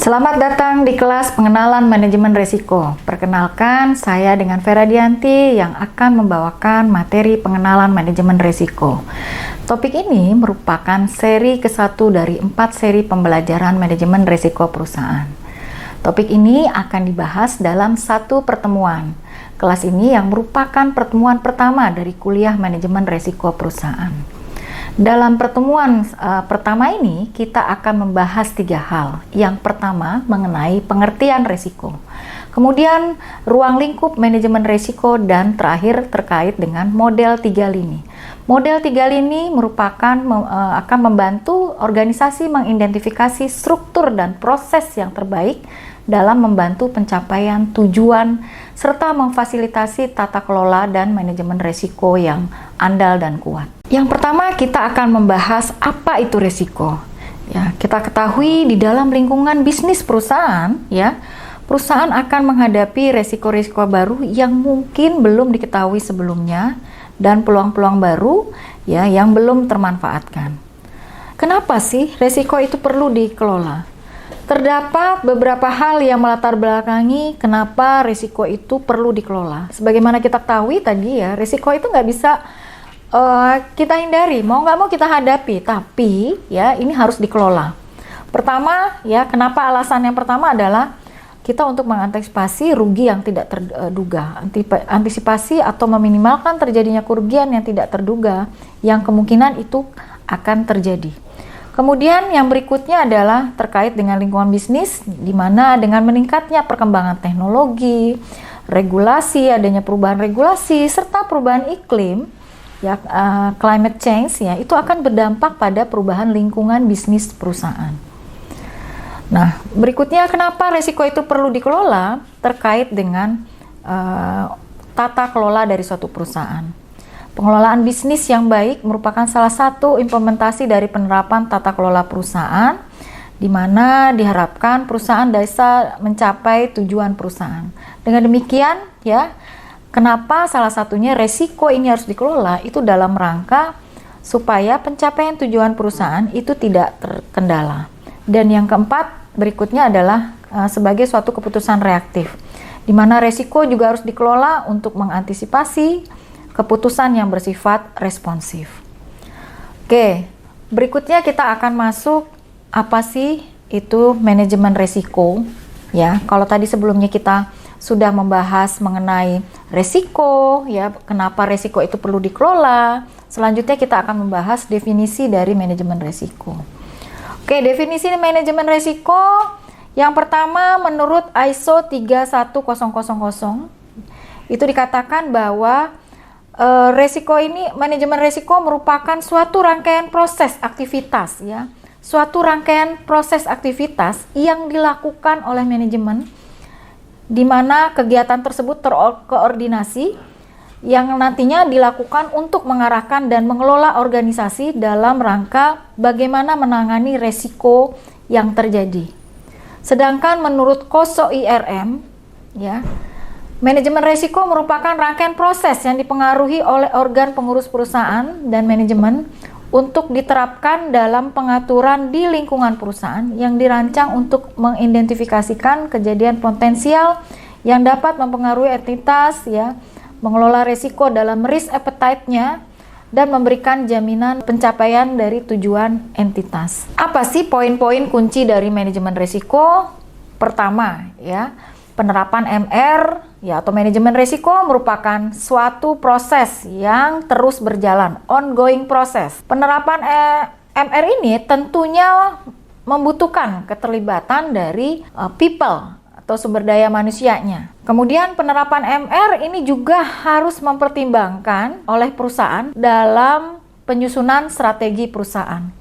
Selamat datang di kelas pengenalan manajemen risiko. Perkenalkan, saya dengan Vera Dianti yang akan membawakan materi pengenalan manajemen risiko. Topik ini merupakan seri ke-1 dari 4 seri pembelajaran manajemen risiko perusahaan. Topik ini akan dibahas dalam satu pertemuan. Kelas ini yang merupakan pertemuan pertama dari kuliah manajemen risiko perusahaan. Dalam pertemuan pertama ini, kita akan membahas 3 hal. Yang pertama, mengenai pengertian risiko. Kemudian, ruang lingkup manajemen risiko, dan terakhir terkait dengan model 3 lini. Model 3 lini merupakan akan membantu organisasi mengidentifikasi struktur dan proses yang terbaik dalam membantu pencapaian tujuan serta memfasilitasi tata kelola dan manajemen risiko yang andal dan kuat. Yang pertama, kita akan membahas apa itu risiko. Ya, kita ketahui di dalam lingkungan bisnis perusahaan, ya, perusahaan akan menghadapi risiko-risiko baru yang mungkin belum diketahui sebelumnya dan peluang-peluang baru, ya, yang belum termanfaatkan. Kenapa sih risiko itu perlu dikelola? Terdapat beberapa hal yang melatar belakangi kenapa risiko itu perlu dikelola. Sebagaimana kita ketahui tadi, ya, risiko itu nggak bisa kita hindari, mau nggak mau kita hadapi, tapi ya ini harus dikelola. Pertama, ya, kenapa alasan yang pertama adalah kita untuk mengantisipasi rugi yang tidak terduga, antisipasi atau meminimalkan terjadinya kerugian yang tidak terduga yang kemungkinan itu akan terjadi. Kemudian yang berikutnya adalah terkait dengan lingkungan bisnis, di mana dengan meningkatnya perkembangan teknologi, regulasi, adanya perubahan regulasi serta perubahan iklim, ya, climate change, ya, itu akan berdampak pada perubahan lingkungan bisnis perusahaan. Nah, berikutnya kenapa risiko itu perlu dikelola terkait dengan tata kelola dari suatu perusahaan. Pengelolaan bisnis yang baik merupakan salah satu implementasi dari penerapan tata kelola perusahaan, di mana diharapkan perusahaan bisa mencapai tujuan perusahaan. Dengan demikian, ya, kenapa salah satunya resiko ini harus dikelola itu dalam rangka supaya pencapaian tujuan perusahaan itu tidak terkendala. Dan yang keempat berikutnya adalah sebagai suatu keputusan reaktif, di mana resiko juga harus dikelola untuk mengantisipasi keputusan yang bersifat responsif. Oke, berikutnya kita akan masuk apa sih itu manajemen resiko, ya. Kalau tadi sebelumnya kita sudah membahas mengenai resiko, ya, kenapa resiko itu perlu dikelola. Selanjutnya kita akan membahas definisi dari manajemen resiko. Oke, definisi manajemen resiko yang pertama menurut ISO 31000 itu dikatakan bahwa manajemen resiko merupakan suatu rangkaian proses aktivitas, ya, suatu rangkaian proses aktivitas yang dilakukan oleh manajemen, di mana kegiatan tersebut terkoordinasi yang nantinya dilakukan untuk mengarahkan dan mengelola organisasi dalam rangka bagaimana menangani resiko yang terjadi. Sedangkan menurut KOSO IRM, ya, manajemen risiko merupakan rangkaian proses yang dipengaruhi oleh organ pengurus perusahaan dan manajemen untuk diterapkan dalam pengaturan di lingkungan perusahaan yang dirancang untuk mengidentifikasikan kejadian potensial yang dapat mempengaruhi entitas, ya, mengelola risiko dalam risk appetite-nya, dan memberikan jaminan pencapaian dari tujuan entitas. Apa sih poin-poin kunci dari manajemen risiko? Pertama, ya, penerapan MR, ya, atau manajemen risiko merupakan suatu proses yang terus berjalan, ongoing proses. Penerapan MR ini tentunya membutuhkan keterlibatan dari people atau sumber daya manusianya. Kemudian penerapan MR ini juga harus mempertimbangkan oleh perusahaan dalam penyusunan strategi perusahaan.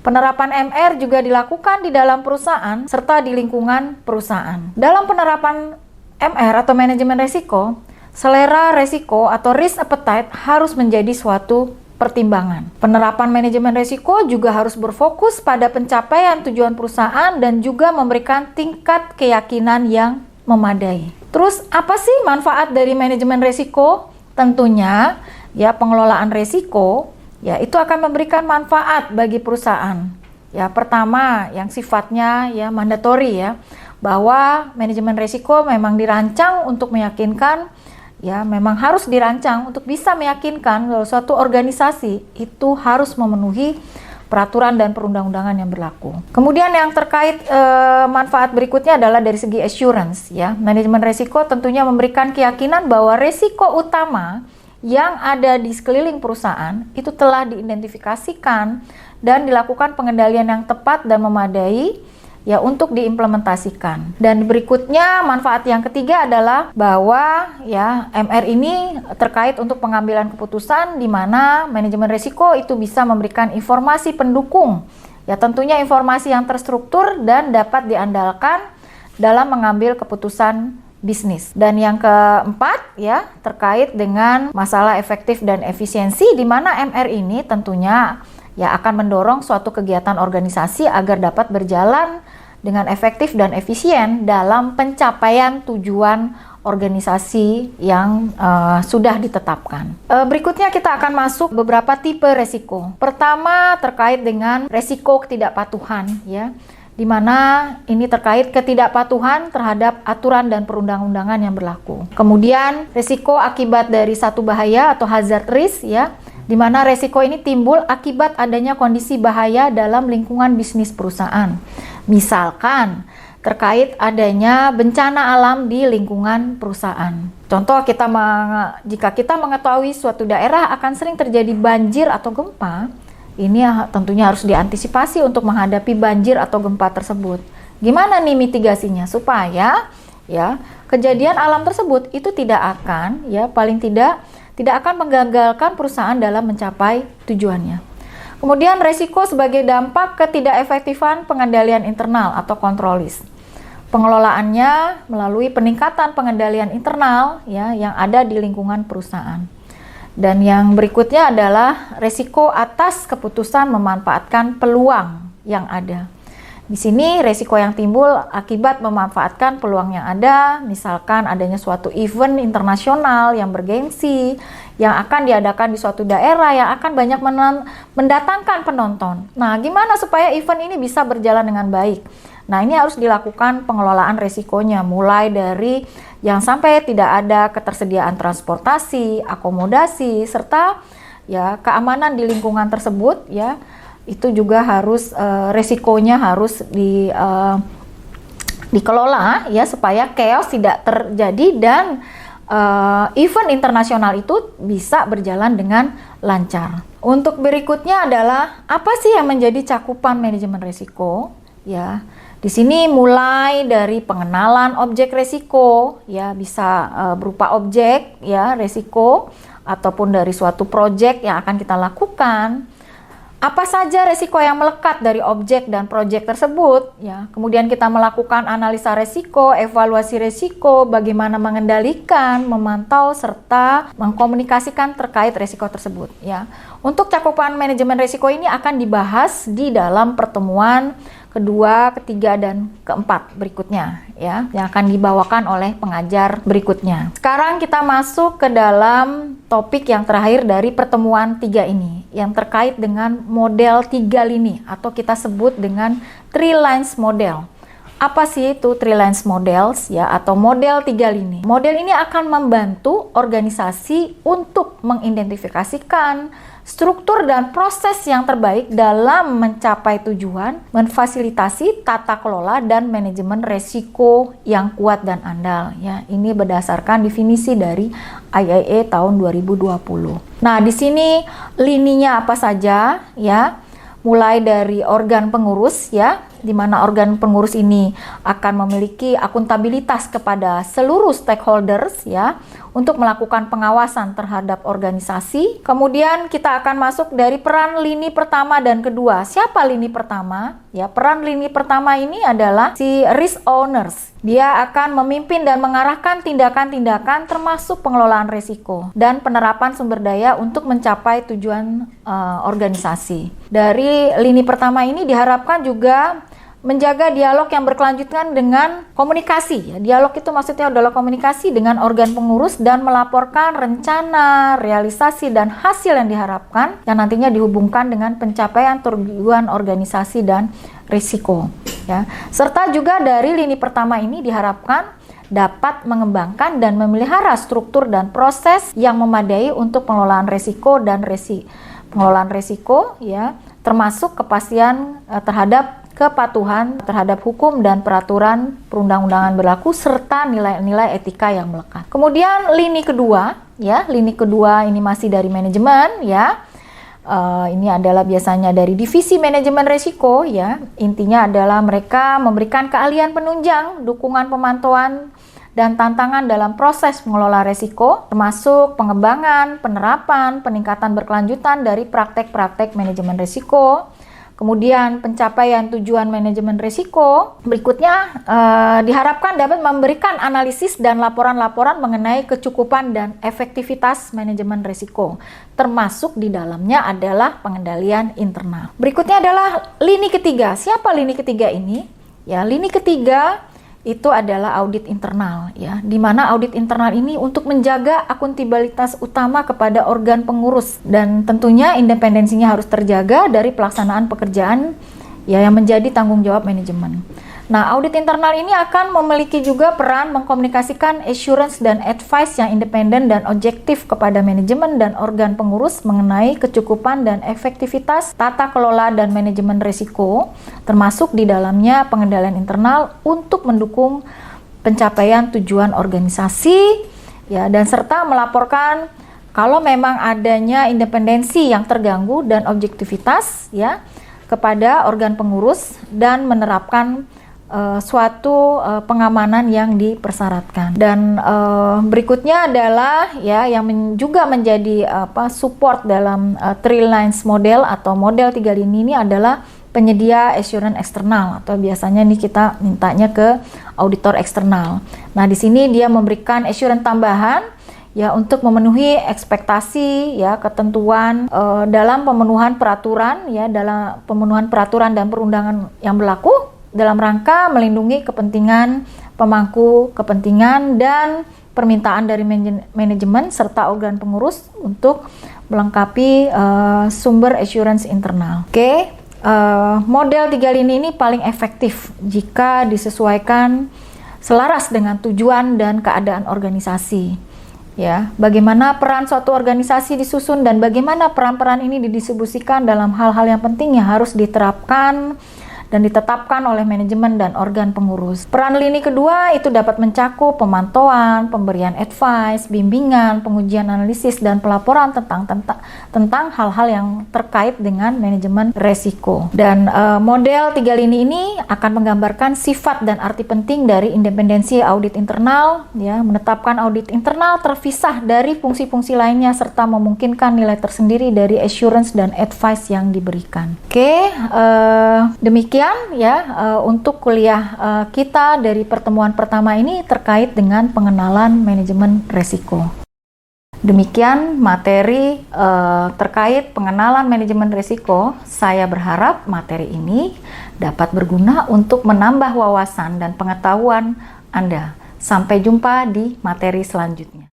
Penerapan MR juga dilakukan di dalam perusahaan serta di lingkungan perusahaan. Dalam penerapan MR atau manajemen risiko, selera risiko atau risk appetite harus menjadi suatu pertimbangan. Penerapan manajemen risiko juga harus berfokus pada pencapaian tujuan perusahaan dan juga memberikan tingkat keyakinan yang memadai. Terus apa sih manfaat dari manajemen risiko? Tentunya, ya, pengelolaan risiko, ya, itu akan memberikan manfaat bagi perusahaan. Ya, pertama yang sifatnya ya mandatory ya, bahwa manajemen risiko memang dirancang untuk meyakinkan, ya memang harus dirancang untuk bisa meyakinkan bahwa suatu organisasi itu harus memenuhi peraturan dan perundang-undangan yang berlaku. Kemudian yang terkait manfaat berikutnya adalah dari segi assurance ya. Manajemen risiko tentunya memberikan keyakinan bahwa risiko utama yang ada di sekeliling perusahaan itu telah diidentifikasikan dan dilakukan pengendalian yang tepat dan memadai ya untuk diimplementasikan. Dan berikutnya manfaat yang ketiga adalah bahwa ya MR ini terkait untuk pengambilan keputusan di mana manajemen risiko itu bisa memberikan informasi pendukung. Ya tentunya informasi yang terstruktur dan dapat diandalkan dalam mengambil keputusan bisnis. Dan yang keempat ya terkait dengan masalah efektif dan efisiensi di mana MR ini tentunya ya akan mendorong suatu kegiatan organisasi agar dapat berjalan dengan efektif dan efisien dalam pencapaian tujuan organisasi yang sudah ditetapkan. Berikutnya kita akan masuk beberapa tipe resiko. Pertama terkait dengan resiko ketidakpatuhan ya, di mana ini terkait ketidakpatuhan terhadap aturan dan perundang-undangan yang berlaku. Kemudian resiko akibat dari satu bahaya atau hazard risk ya, di mana resiko ini timbul akibat adanya kondisi bahaya dalam lingkungan bisnis perusahaan. Misalkan terkait adanya bencana alam di lingkungan perusahaan. Contoh jika kita mengetahui suatu daerah akan sering terjadi banjir atau gempa, ini tentunya harus diantisipasi untuk menghadapi banjir atau gempa tersebut. Gimana nih mitigasinya supaya ya kejadian alam tersebut itu tidak akan ya paling tidak akan menggagalkan perusahaan dalam mencapai tujuannya. Kemudian resiko sebagai dampak ketidakefektifan pengendalian internal atau kontrolis. Pengelolaannya melalui peningkatan pengendalian internal ya yang ada di lingkungan perusahaan. Dan yang berikutnya adalah resiko atas keputusan memanfaatkan peluang yang ada. Di sini resiko yang timbul akibat memanfaatkan peluang yang ada, misalkan adanya suatu event internasional yang bergengsi, yang akan diadakan di suatu daerah yang akan banyak mendatangkan penonton. Nah, gimana supaya event ini bisa berjalan dengan baik? Nah, ini harus dilakukan pengelolaan resikonya, mulai dari yang sampai tidak ada ketersediaan transportasi, akomodasi, serta ya keamanan di lingkungan tersebut ya. Itu juga harus resikonya harus dikelola ya supaya chaos tidak terjadi dan event internasional itu bisa berjalan dengan lancar. Untuk berikutnya adalah apa sih yang menjadi cakupan manajemen risiko ya. Di sini mulai dari pengenalan objek risiko ya, bisa berupa objek ya risiko ataupun dari suatu proyek yang akan kita lakukan. Apa saja risiko yang melekat dari objek dan proyek tersebut ya. Kemudian kita melakukan analisa risiko, evaluasi risiko, bagaimana mengendalikan, memantau serta mengkomunikasikan terkait risiko tersebut ya. Untuk cakupan manajemen risiko ini akan dibahas di dalam pertemuan kedua, ketiga, dan keempat berikutnya ya, yang akan dibawakan oleh pengajar berikutnya. Sekarang kita masuk ke dalam topik yang terakhir dari pertemuan 3 ini, yang terkait dengan model 3 lini atau kita sebut dengan 3 lines model. Apa sih itu 3 lines models ya, atau model 3 lini? Model ini akan membantu organisasi untuk mengidentifikasikan struktur dan proses yang terbaik dalam mencapai tujuan, memfasilitasi tata kelola dan manajemen resiko yang kuat dan andal ya. Ini berdasarkan definisi dari IIA tahun 2020. Nah, di sini lininya apa saja ya? Mulai dari organ pengurus ya, di mana organ pengurus ini akan memiliki akuntabilitas kepada seluruh stakeholders ya untuk melakukan pengawasan terhadap organisasi. Kemudian kita akan masuk dari peran lini pertama dan kedua. Siapa lini pertama? Ya, peran lini pertama ini adalah si risk owners. Dia akan memimpin dan mengarahkan tindakan-tindakan termasuk pengelolaan risiko dan penerapan sumber daya untuk mencapai tujuan organisasi. Dari lini pertama ini diharapkan juga menjaga dialog yang berkelanjutan dengan komunikasi. Ya, dialog itu maksudnya adalah komunikasi dengan organ pengurus dan melaporkan rencana, realisasi, dan hasil yang diharapkan yang nantinya dihubungkan dengan pencapaian tujuan organisasi dan risiko. Ya. Serta juga dari lini pertama ini diharapkan dapat mengembangkan dan memelihara struktur dan proses yang memadai untuk pengelolaan risiko dan pengelolaan risiko, ya, termasuk kepastian terhadap kepatuhan terhadap hukum dan peraturan perundang-undangan berlaku serta nilai-nilai etika yang melekat. Kemudian lini kedua, ya, lini kedua ini masih dari manajemen, ya. Ini adalah biasanya dari divisi manajemen risiko, ya. Intinya adalah mereka memberikan keahlian penunjang, dukungan pemantauan dan tantangan dalam proses mengelola risiko, termasuk pengembangan, penerapan, peningkatan berkelanjutan dari praktek-praktek manajemen risiko. Kemudian pencapaian tujuan manajemen risiko berikutnya diharapkan dapat memberikan analisis dan laporan-laporan mengenai kecukupan dan efektivitas manajemen risiko, termasuk di dalamnya adalah pengendalian internal. Berikutnya adalah lini ketiga. Siapa lini ketiga ini? Ya, lini ketiga itu adalah audit internal, ya, di mana audit internal ini untuk menjaga akuntabilitas utama kepada organ pengurus dan tentunya independensinya harus terjaga dari pelaksanaan pekerjaan, ya, yang menjadi tanggung jawab manajemen. Nah, audit internal ini akan memiliki juga peran mengkomunikasikan assurance dan advice yang independen dan objektif kepada manajemen dan organ pengurus mengenai kecukupan dan efektivitas tata kelola dan manajemen risiko, termasuk di dalamnya pengendalian internal untuk mendukung pencapaian tujuan organisasi, ya, dan serta melaporkan kalau memang adanya independensi yang terganggu dan objektivitas, ya, kepada organ pengurus dan menerapkan suatu pengamanan yang dipersyaratkan. Dan berikutnya adalah, ya, yang juga menjadi support dalam 3 lines model atau model 3 lini ini adalah penyedia assurance eksternal atau biasanya nih kita mintanya ke auditor eksternal. Nah, di sini dia memberikan assurance tambahan, ya, untuk memenuhi ekspektasi, ya, ketentuan dalam pemenuhan peraturan, ya, dalam pemenuhan peraturan dan perundangan yang berlaku dalam rangka melindungi kepentingan pemangku kepentingan dan permintaan dari manajemen serta organ pengurus untuk melengkapi sumber assurance internal. Oke, model 3 lini ini paling efektif jika disesuaikan selaras dengan tujuan dan keadaan organisasi. Ya, bagaimana peran suatu organisasi disusun dan bagaimana peran-peran ini didistribusikan dalam hal-hal yang penting yang harus diterapkan dan ditetapkan oleh manajemen dan organ pengurus. Peran lini kedua itu dapat mencakup pemantauan, pemberian advice, bimbingan, pengujian analisis, dan pelaporan tentang hal-hal yang terkait dengan manajemen resiko. Dan model 3 lini ini akan menggambarkan sifat dan arti penting dari independensi audit internal, ya, menetapkan audit internal terpisah dari fungsi-fungsi lainnya serta memungkinkan nilai tersendiri dari assurance dan advice yang diberikan. Oke, demikian, ya, untuk kuliah kita dari pertemuan pertama ini terkait dengan pengenalan manajemen risiko. Demikian materi terkait pengenalan manajemen risiko. Saya berharap materi ini dapat berguna untuk menambah wawasan dan pengetahuan Anda. Sampai jumpa di materi selanjutnya.